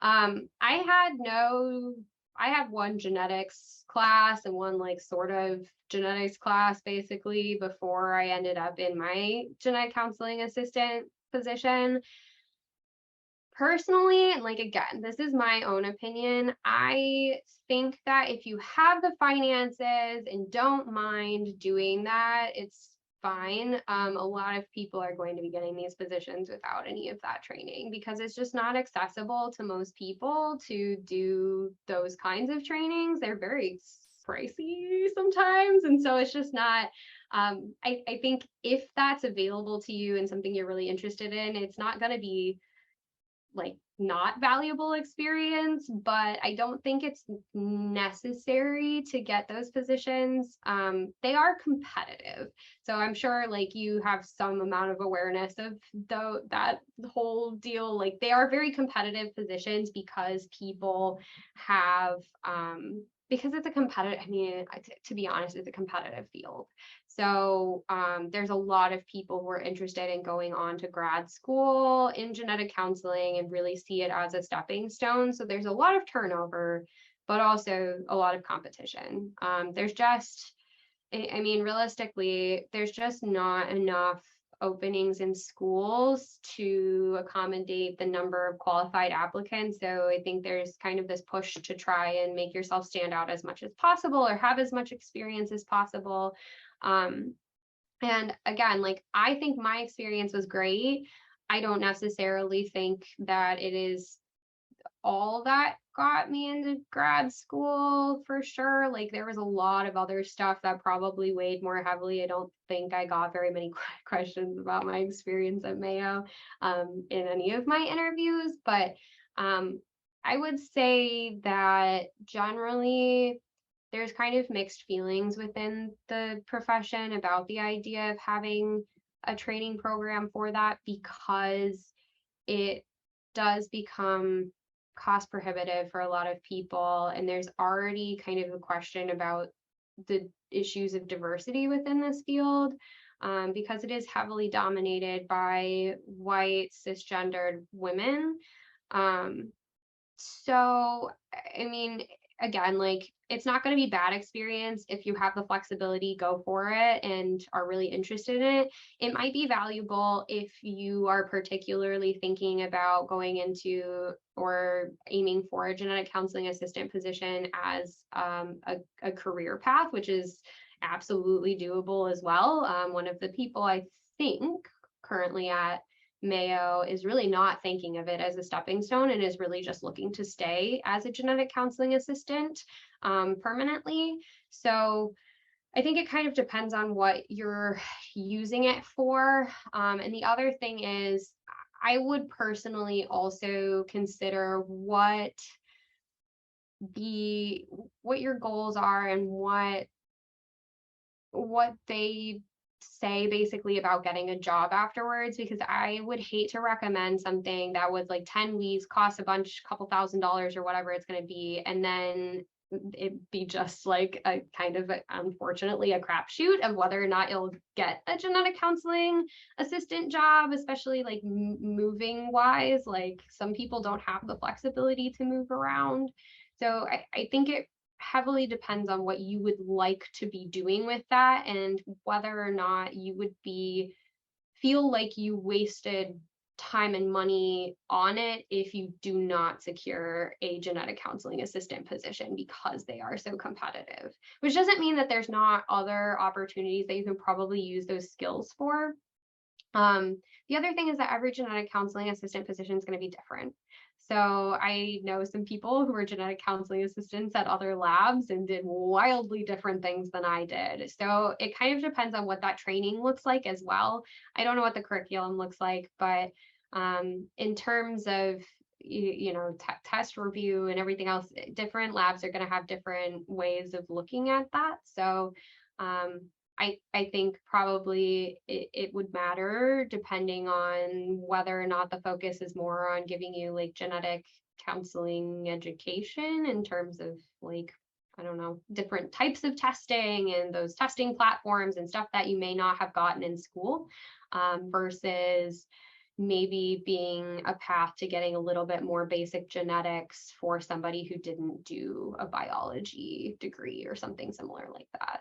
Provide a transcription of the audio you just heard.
I had one genetics class and one like sort of genetics class basically before I ended up in my genetic counseling assistant position. Personally, and like again, this is my own opinion. I think that if you have the finances and don't mind doing that, it's fine. A lot of people are going to be getting these positions without any of that training because it's just not accessible to most people to do those kinds of trainings. They're very pricey sometimes. And so it's just not, I think if that's available to you and something you're really interested in, it's not going to be like not valuable experience, but I don't think it's necessary to get those positions. They are competitive. So I'm sure like you have some amount of awareness of that whole deal. Like they are very competitive positions because people have because it's a competitive, I mean, to be honest, it's a competitive field. So there's a lot of people who are interested in going on to grad school in genetic counseling and really see it as a stepping stone. So there's a lot of turnover, but also a lot of competition. There's just, I mean, realistically, there's just not enough openings in schools to accommodate the number of qualified applicants. So I think there's kind of this push to try and make yourself stand out as much as possible or have as much experience as possible. And again, like I think my experience was great. I don't necessarily think that it is all that got me into grad school for sure. Like there was a lot of other stuff that probably weighed more heavily. I don't think I got very many questions about my experience at Mayo in any of my interviews, but I would say that generally there's kind of mixed feelings within the profession about the idea of having a training program for that because it does become cost prohibitive for a lot of people. And there's already kind of a question about the issues of diversity within this field because it is heavily dominated by white cisgendered women. So, I mean, again, like it's not going to be bad experience if you have the flexibility, go for it and are really interested in it. It might be valuable if you are particularly thinking about going into or aiming for a genetic counseling assistant position as a career path, which is absolutely doable as well. One of the people I think currently at Mayo is really not thinking of it as a stepping stone and is really just looking to stay as a genetic counseling assistant permanently. So I think it kind of depends on what you're using it for. And the other thing is, I would personally also consider what your goals are and what they say basically about getting a job afterwards, because I would hate to recommend something that was like 10 weeks, cost couple $1,000s or whatever it's going to be, and then it be just like a kind of unfortunately a crapshoot of whether or not you'll get a genetic counseling assistant job, especially like moving wise. Like some people don't have the flexibility to move around. So I think it heavily depends on what you would like to be doing with that and whether or not you would feel like you wasted time and money on it if you do not secure a genetic counseling assistant position because they are so competitive, which doesn't mean that there's not other opportunities that you can probably use those skills for. The other thing is that every genetic counseling assistant position is going to be different. So I know some people who are genetic counseling assistants at other labs and did wildly different things than I did. So it kind of depends on what that training looks like as well. I don't know what the curriculum looks like, but in terms of test review and everything else, different labs are going to have different ways of looking at that. So I think probably it would matter depending on whether or not the focus is more on giving you like genetic counseling education in terms of like, I don't know, different types of testing and those testing platforms and stuff that you may not have gotten in school versus maybe being a path to getting a little bit more basic genetics for somebody who didn't do a biology degree or something similar like that.